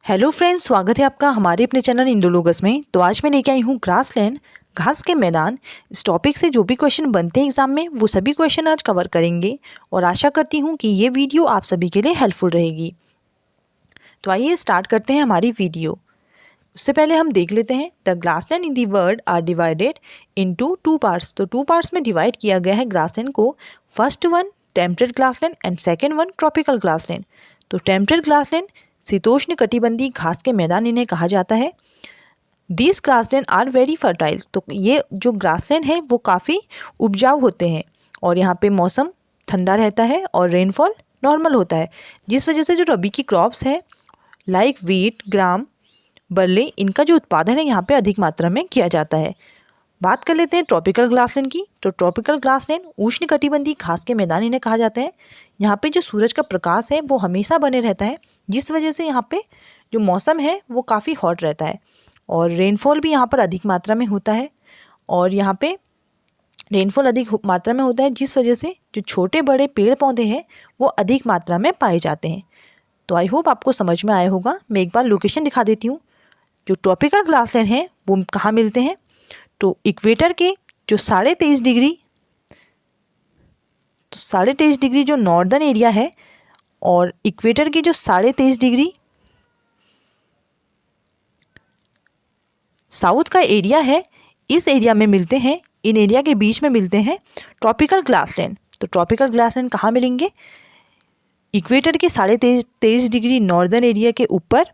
Hello friends, स्वागत है आपका हमारे अपने चैनल इंडोलोगस में। तो आज मैं लेके आई हूँ ग्रासलैंड, घास के मैदान। इस टॉपिक से जो भी क्वेश्चन बनते हैं एग्जाम में वो सभी क्वेश्चन आज कवर करेंगे और आशा करती हूँ कि ये वीडियो आप सभी के लिए हेल्पफुल रहेगी। तो आइए स्टार्ट करते हैं हमारी वीडियो। उससे पहले हम देख लेते हैं the grassland in the world are divided into two parts. तो टू पार्ट्स में डिवाइड किया गया है ग्रासलैंड को। First one temperate grassland and second one tropical grassland. तो टेम्परेट ग्रासलैंड शीतोष्ण कटिबंधीय घास के मैदान इन्हें कहा जाता है। These grassland are very fertile. तो ये जो ग्रासलैंड है वो काफ़ी उपजाऊ होते हैं और यहाँ पे मौसम ठंडा रहता है और रेनफॉल नॉर्मल होता है, जिस वजह से जो रबी की क्रॉप्स है लाइक वीट, ग्राम, बरले, इनका जो उत्पादन है यहाँ पे अधिक मात्रा में किया जाता है। बात कर लेते हैं ट्रॉपिकल ग्रासलैंड की। तो ट्रॉपिकल ग्रासलैंड उष्ण कटिबंधीय घास के मैदान इन्हें कहा जाता है। यहाँ पे जो सूरज का प्रकाश है वो हमेशा बने रहता है, जिस वजह से यहाँ पे जो मौसम है वो काफ़ी हॉट रहता है और रेनफॉल भी यहाँ पर अधिक मात्रा में होता है। और यहाँ पे रेनफॉल अधिक मात्रा में होता है, जिस वजह से जो छोटे बड़े पेड़ पौधे हैं वो अधिक मात्रा में पाए जाते हैं। तो आई होप आपको समझ में आया होगा। मैं एक बार लोकेशन दिखा देती हूँ। जो ट्रॉपिकल ग्रासलैंड है वो कहाँ मिलते हैं, तो इक्वेटर के जो 23.5 डिग्री, तो 23.5 डिग्री जो नॉर्दर्न एरिया है और इक्वेटर की जो 23.5 डिग्री साउथ का एरिया है, इस एरिया में मिलते हैं। इन एरिया के बीच में मिलते हैं ट्रॉपिकल ग्रासलैंड। तो ट्रॉपिकल ग्रासलैंड कहाँ मिलेंगे, इक्वेटर के 23.5 डिग्री नॉर्दर्न एरिया के ऊपर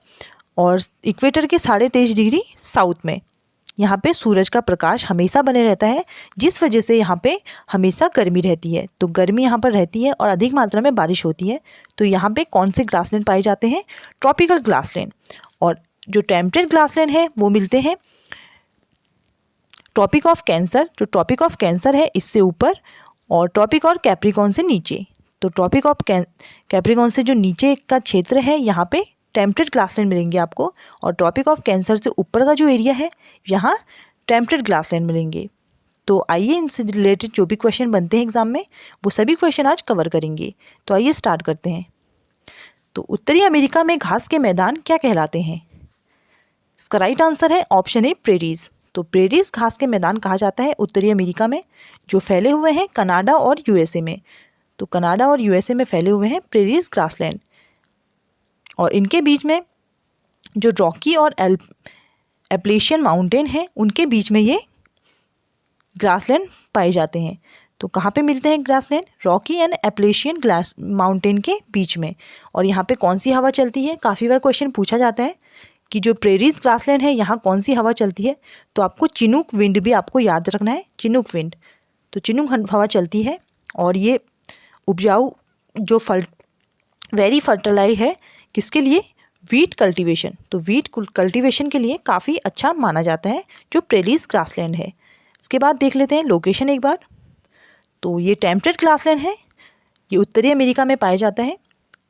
और इक्वेटर के 23.5 डिग्री साउथ में। यहाँ पे सूरज का प्रकाश हमेशा बने रहता है, जिस वजह से यहाँ पे हमेशा गर्मी रहती है। तो गर्मी यहाँ पर रहती है और अधिक मात्रा में बारिश होती है। तो यहाँ पे कौन से ग्रासलैंड पाए जाते हैं, ट्रॉपिकल ग्रासलैंड। और जो टेम्परेट ग्रासलैंड है वो मिलते हैं ट्रॉपिक ऑफ कैंसर। जो ट्रॉपिक ऑफ कैंसर है इससे ऊपर और ट्रॉपिक और कैप्रिकॉर्न से नीचे। तो ट्रॉपिक ऑफ कैप्रिकॉर्न से जो नीचे का क्षेत्र है यहाँ पे टेम्परेट ग्रासलैंड मिलेंगे आपको, और ट्रॉपिक ऑफ कैंसर से ऊपर का जो एरिया है यहाँ टेम्परेट ग्रासलैंड मिलेंगे। तो आइए इनसे रिलेटेड जो भी क्वेश्चन बनते हैं एग्जाम में वो सभी क्वेश्चन आज कवर करेंगे। तो आइए स्टार्ट करते हैं। तो उत्तरी अमेरिका में घास के मैदान क्या कहलाते हैं। इसका राइट आंसर है ऑप्शन ए प्रेरीज। तो प्रेरीज घास के मैदान कहा जाता है उत्तरी अमेरिका में, जो फैले हुए हैं कनाडा और यूएसए में। तो कनाडा और यूएसए में फैले हुए हैं प्रेरीज ग्रासलैंड, और इनके बीच में जो रॉकी और एप्लेशियन माउंटेन है उनके बीच में ये ग्रासलैंड पाए जाते हैं। तो कहाँ पे मिलते हैं grassland, Rocky and Appalachian mountain के बीच में। और यहाँ पे कौन सी हवा चलती है, काफ़ी बार क्वेश्चन पूछा जाता है कि जो प्रेरीज ग्रासलैंड है यहाँ कौन सी हवा चलती है। तो आपको चिनूक विंड भी आपको याद रखना है, चिनूक विंड। तो चिनूक हवा चलती है और ये उपजाऊ जो वेरी फर्टिलाइज है किसके लिए, वीट कल्टीवेशन। तो वीट कल्टीवेशन के लिए काफ़ी अच्छा माना जाता है जो प्रेरीज ग्रासलैंड है। इसके बाद देख लेते हैं लोकेशन एक बार। तो ये टेम्परेट ग्रासलैंड है, ये उत्तरी अमेरिका में पाया जाता है,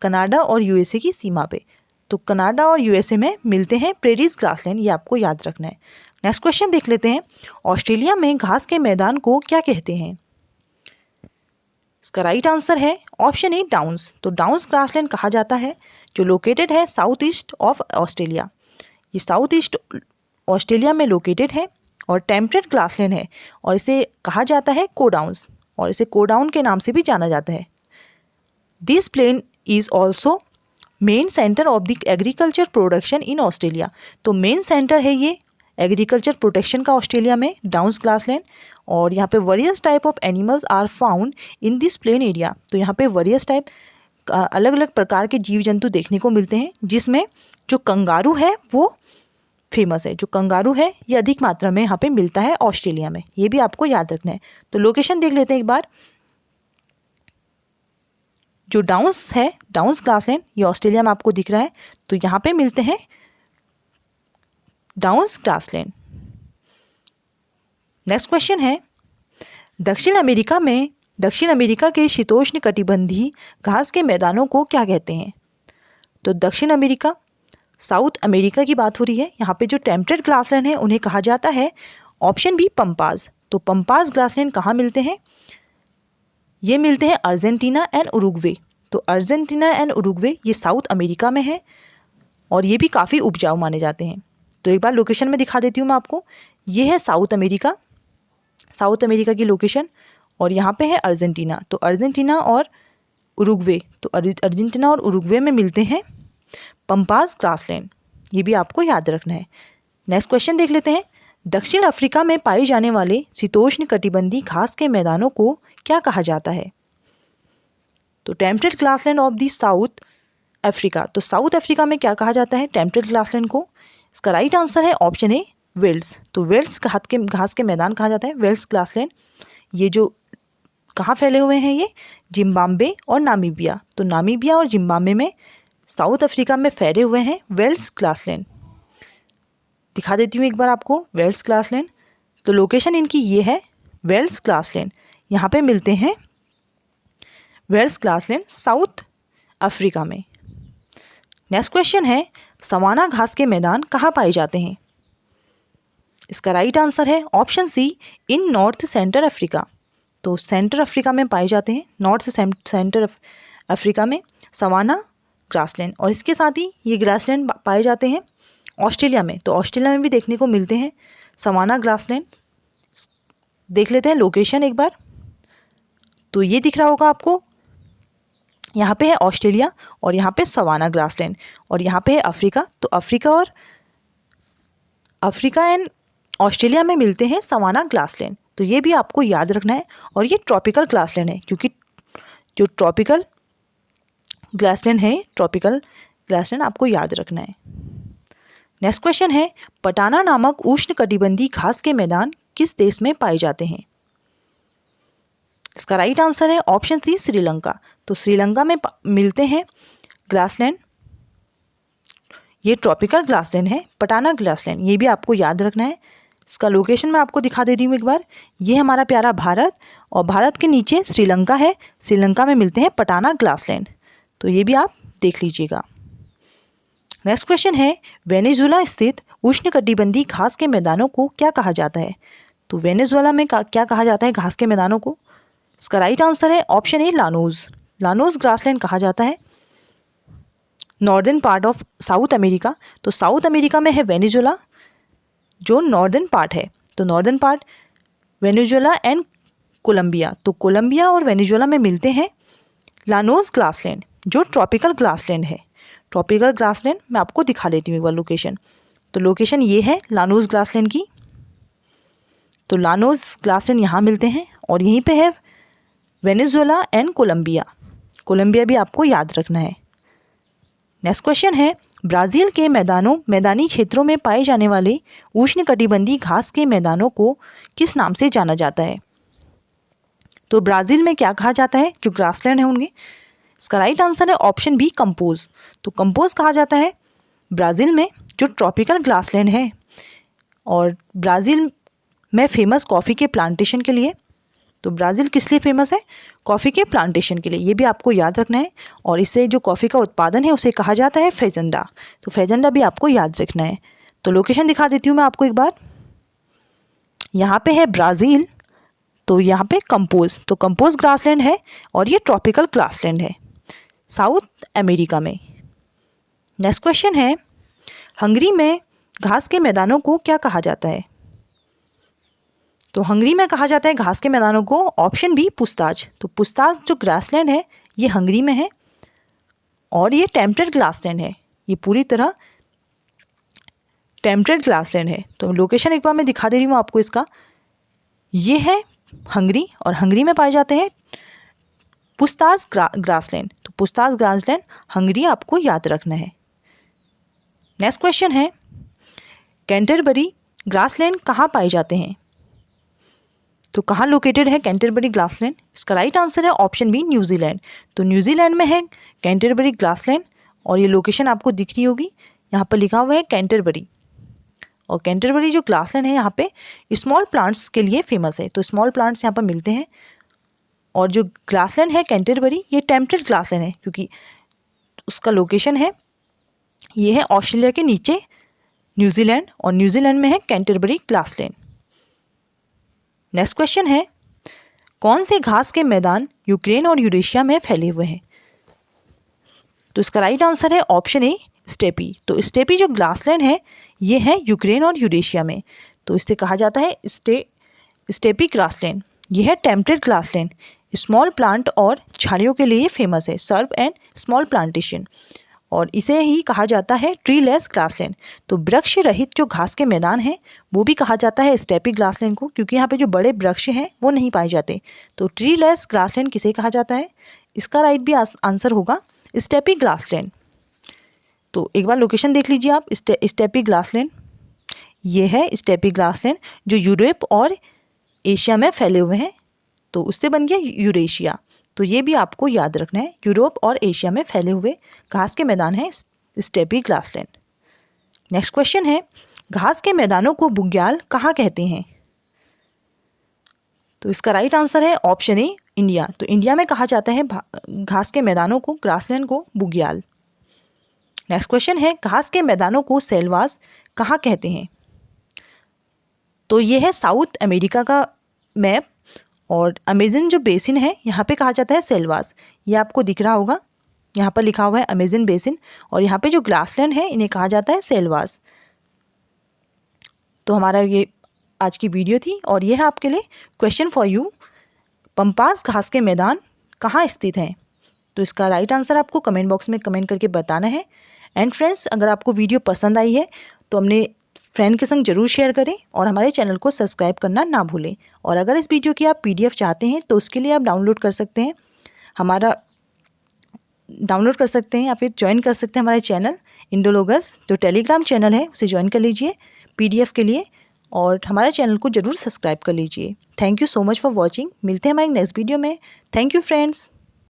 कनाडा और यूएसए की सीमा पे। तो कनाडा और यूएसए में मिलते हैं प्रेरीज ग्रासलैंड, ये आपको याद रखना है। नेक्स्ट क्वेश्चन देख लेते हैं। ऑस्ट्रेलिया में घास के मैदान को क्या कहते हैं। इसका राइट आंसर है ऑप्शन ए डाउन्स। तो डाउन्स ग्रासलैंड कहा जाता है, जो लोकेटेड है साउथ ईस्ट ऑफ ऑस्ट्रेलिया। ये साउथ ईस्ट ऑस्ट्रेलिया में लोकेटेड है और टेम्परेट ग्रासलैंड है, और इसे कहा जाता है कोडाउन्स, और इसे कोडाउन के नाम से भी जाना जाता है। This plain is also main centre of the agriculture production in Australia. तो मेन सेंटर है ये एग्रीकल्चर प्रोटेक्शन का ऑस्ट्रेलिया में, डाउन्स ग्रासलैंड। और यहाँ पे various type of animals are found in this plain area. तो यहाँ पे वेरियस टाइप अलग अलग प्रकार के जीव जंतु देखने को मिलते हैं, जिसमें जो कंगारू है वो फेमस है। जो कंगारू है ये अधिक मात्रा में यहाँ पे मिलता है ऑस्ट्रेलिया में, ये भी आपको याद रखना है। तो लोकेशन देख लेते हैं एक बार। जो डाउन्स है, डाउन्स ग्रासलैंड, ये ऑस्ट्रेलिया में आपको दिख रहा है। तो यहाँ पे मिलते हैं डाउन्स ग्रासलैंड। नेक्स्ट क्वेश्चन है, दक्षिण अमेरिका के शीतोष्ण कटिबंधीय घास के मैदानों को क्या कहते हैं। तो दक्षिण अमेरिका, साउथ अमेरिका की बात हो रही है। यहाँ पे जो टेम्परेट ग्रासलैंड है उन्हें कहा जाता है ऑप्शन बी पंपास। तो पंपास ग्रासलैंड कहाँ मिलते हैं, ये मिलते हैं अर्जेंटीना एंड उरुग्वे। तो अर्जेंटीना एंड उरुग्वे ये साउथ अमेरिका में है। और ये भी काफ़ी उपजाऊ माने जाते हैं। तो एक बार लोकेशन में दिखा देती हूँ मैं आपको। ये है साउथ अमेरिका, साउथ अमेरिका की लोकेशन, और यहाँ पे है अर्जेंटीना। तो अर्जेंटीना और उरुग्वे, तो अर्जेंटीना और उरुग्वे में मिलते हैं पंपास ग्रासलैंड, ये भी आपको याद रखना है। नेक्स्ट क्वेश्चन देख लेते हैं। दक्षिण अफ्रीका में पाए जाने वाले शीतोष्ण कटिबंधीय घास के मैदानों को क्या कहा जाता है? तो temperate grassland of the south Africa, तो साउथ अफ्रीका में क्या कहा जाता है टेम्परेट ग्रासलैंड को? इसका राइट आंसर है ऑप्शन ए वेल्स। तो वेल्स घास के मैदान कहा जाता है, वेल्स ग्रासलैंड। ये जो कहाँ फैले हुए हैं, ये जिम्बाब्वे और नामीबिया, तो नामीबिया और जिम्बाब्वे में साउथ अफ्रीका में फैले हुए हैं वेल्स ग्रासलैंड। दिखा देती हूँ एक बार आपको वेल्स ग्रासलैंड। तो लोकेशन इनकी ये है वेल्स ग्रासलैंड, यहाँ पे मिलते हैं वेल्स ग्रासलैंड साउथ अफ्रीका में। नेक्स्ट क्वेश्चन है सवाना घास के मैदान कहाँ पाए जाते हैं? इसका राइट आंसर है ऑप्शन सी इन नॉर्थ सेंटर अफ्रीका। तो सेंटर अफ्रीका में पाए जाते हैं, नॉर्थ सेंटर अफ्रीका में सवाना ग्रासलैंड। और इसके साथ ही ये ग्रासलैंड पाए जाते हैं ऑस्ट्रेलिया में, तो ऑस्ट्रेलिया में भी देखने को मिलते हैं सवाना ग्रासलैंड। देख लेते हैं लोकेशन एक बार। तो ये दिख रहा होगा आपको, यहाँ पे है ऑस्ट्रेलिया और यहाँ पे सवाना ग्रासलैंड, और यहाँ पे है अफ्रीका। तो अफ्रीका एंड ऑस्ट्रेलिया में मिलते हैं सवाना ग्रासलैंड। तो ये भी आपको याद रखना है। और ये ट्रॉपिकल ग्रासलैंड है, क्योंकि जो ट्रॉपिकल ग्रासलैंड आपको याद रखना है। नेक्स्ट क्वेश्चन है पटाना नामक उष्णकटिबंधीय घास के मैदान किस देश में पाए जाते हैं? इसका राइट आंसर है ऑप्शन सी श्रीलंका। तो श्रीलंका में मिलते हैं ग्रासलैंड, ये ट्रॉपिकल ग्रासलैंड है पटाना ग्रासलैंड, ये भी आपको याद रखना है। इसका लोकेशन मैं आपको दिखा दे रही हूँ एक बार। ये हमारा प्यारा भारत, और भारत के नीचे श्रीलंका है, श्रीलंका में मिलते हैं पटाना ग्रासलैंड। तो ये भी आप देख लीजिएगा। नेक्स्ट क्वेश्चन है वेनेजुएला स्थित उष्णकटिबंधीय घास के मैदानों को क्या कहा जाता है? तो वेनेजुएला में क्या कहा जाता है घास के मैदानों को? इसका राइट आंसर है ऑप्शन ए लानोज ग्रासलैंड कहा जाता है, northern part of south America. तो साउथ अमेरिका में है वेनेजुएला, जो नॉर्दर्न पार्ट है। तो northern part Venezuela and Colombia, तो कोलंबिया और वेनेजुएला में मिलते हैं लानोज ग्रासलैंड, जो ट्रॉपिकल ग्रासलैंड है। ट्रॉपिकल ग्रासलैंड मैं आपको दिखा देती हूँ एक बार लोकेशन। तो लोकेशन ये है लानोज ग्रासलैंड की। तो लानोज ग्रासलैंड यहाँ मिलते हैं, और यहीं पे है वेनेजुएला एंड कोलंबिया भी आपको याद रखना है। नेक्स्ट क्वेश्चन है ब्राज़ील के मैदानी क्षेत्रों में पाए जाने वाले उष्णकटिबंधीय घास के मैदानों को किस नाम से जाना जाता है? तो ब्राज़ील में क्या कहा जाता है जो ग्रासलैंड है उनके? इसका राइट आंसर है ऑप्शन बी कंपोज। तो कंपोज कहा जाता है ब्राज़ील में जो ट्रॉपिकल ग्रासलैंड है, और ब्राज़ील में फेमस कॉफ़ी के प्लांटेशन के लिए। तो ब्राज़ील किस लिए फेमस है? कॉफ़ी के प्लांटेशन के लिए, ये भी आपको याद रखना है। और इससे जो कॉफ़ी का उत्पादन है उसे कहा जाता है फेजेंडा। तो फेजेंडा भी आपको याद रखना है। तो लोकेशन दिखा देती हूँ मैं आपको एक बार। यहाँ पे है ब्राज़ील, तो यहाँ पे कंपोज, तो कंपोज ग्रासलैंड है, और ये ट्रॉपिकल ग्रासलैंड है साउथ अमेरिका में। नेक्स्ट क्वेश्चन है हंगरी में घास के मैदानों को क्या कहा जाता है? तो हंगरी में कहा जाता है घास के मैदानों को ऑप्शन बी पुस्ताज। तो पुस्ताज जो ग्रासलैंड है ये हंगरी में है, और ये टेम्परेट ग्रासलैंड है, ये पूरी तरह टेम्परेट ग्रासलैंड है। तो लोकेशन एक बार मैं दिखा दे रही हूँ आपको इसका। ये है हंगरी, और हंगरी में पाए जाते हैं पुस्ताज ग्रासलैंड। तो पुस्ताज ग्रासलैंड हंगरी आपको याद रखना है। नेक्स्ट क्वेश्चन है कैंटरबरी ग्रासलैंड कहाँ पाए जाते हैं? तो कहाँ लोकेटेड है कैंटरबरी ग्रासलैंड? इसका राइट आंसर है ऑप्शन बी न्यूजीलैंड। तो न्यूजीलैंड में है कैंटरबरी ग्रासलैंड, और ये लोकेशन आपको दिख रही होगी, यहाँ पर लिखा हुआ है कैंटरबरी। और कैंटरबरी जो ग्रासलैंड है यहाँ पे स्मॉल प्लांट्स के लिए फेमस है। तो स्मॉल प्लांट्स यहाँ पर मिलते हैं, और जो ग्रासलैंड है कैंटरबरी ये टेम्परेट ग्रासलैंड है, क्योंकि उसका लोकेशन है ये है ऑस्ट्रेलिया के नीचे न्यूजीलैंड, और न्यूजीलैंड में है कैंटरबरी ग्रासलैंड। नेक्स्ट क्वेश्चन है कौन से घास के मैदान यूक्रेन और यूरेशिया में फैले हुए हैं? तो इसका राइट आंसर है ऑप्शन ए स्टेपी। तो स्टेपी जो ग्रासलैंड है ये है यूक्रेन और यूरेशिया में, तो इसे कहा जाता है स्टेपी ग्रासलैंड। ये है टेम्परेट ग्रासलैंड, स्मॉल प्लांट और झाड़ियों के लिए फेमस है, सर्व एंड स्मॉल प्लांटेशन, और इसे ही कहा जाता है ट्रीलेस ग्रासलैंड। तो वृक्ष रहित जो घास के मैदान हैं वो भी कहा जाता है स्टेपी ग्रासलैंड को, क्योंकि यहाँ पे जो बड़े वृक्ष हैं वो नहीं पाए जाते। तो ट्रीलेस ग्रासलैंड किसे कहा जाता है? इसका राइट भी आंसर होगा स्टेपी ग्रासलैंड। तो एक बार लोकेशन देख लीजिए आप, स्टेपी ग्रासलैंड, ये है स्टेपी ग्रासलैंड जो यूरोप और एशिया में फैले हुए हैं, तो उससे बन गया यूरेशिया। तो ये भी आपको याद रखना है, यूरोप और एशिया में फैले हुए घास के मैदान हैं स्टेपी ग्रासलैंड। नेक्स्ट क्वेश्चन है, घास के मैदानों को बुग्याल कहाँ कहते हैं? तो इसका राइट आंसर है ऑप्शन ए इंडिया। तो इंडिया में कहा जाता है घास के मैदानों को, ग्रासलैंड को बुग्याल। नेक्स्ट क्वेश्चन है, घास के मैदानों को सेलवास कहाँ कहते हैं? तो ये है साउथ अमेरिका का मैप, और अमेजन जो बेसिन है यहाँ पे कहा जाता है सेलवास। ये आपको दिख रहा होगा, यहाँ पर लिखा हुआ है अमेजन बेसिन, और यहाँ पे जो ग्रासलैंड है इन्हें कहा जाता है सेलवास। तो हमारा ये आज की वीडियो थी, और ये है आपके लिए क्वेश्चन फॉर यू, पम्पास घास के मैदान कहाँ स्थित हैं? तो इसका राइट आंसर आपको कमेंट बॉक्स में कमेंट करके बताना है। एंड फ्रेंड्स, अगर आपको वीडियो पसंद आई है तो अपने फ्रेंड के संग जरूर शेयर करें, और हमारे चैनल को सब्सक्राइब करना ना भूलें। और अगर इस वीडियो की आप PDF चाहते हैं तो उसके लिए आप डाउनलोड कर सकते हैं, या फिर ज्वाइन कर सकते हैं हमारे चैनल इंडोलॉगस, जो टेलीग्राम चैनल है उसे ज्वाइन कर लीजिए PDF के लिए, और हमारे चैनल को ज़रूर सब्सक्राइब कर लीजिए। Thank you so much for watching. मिलते हैं हमारे नेक्स्ट वीडियो में। Thank you friends.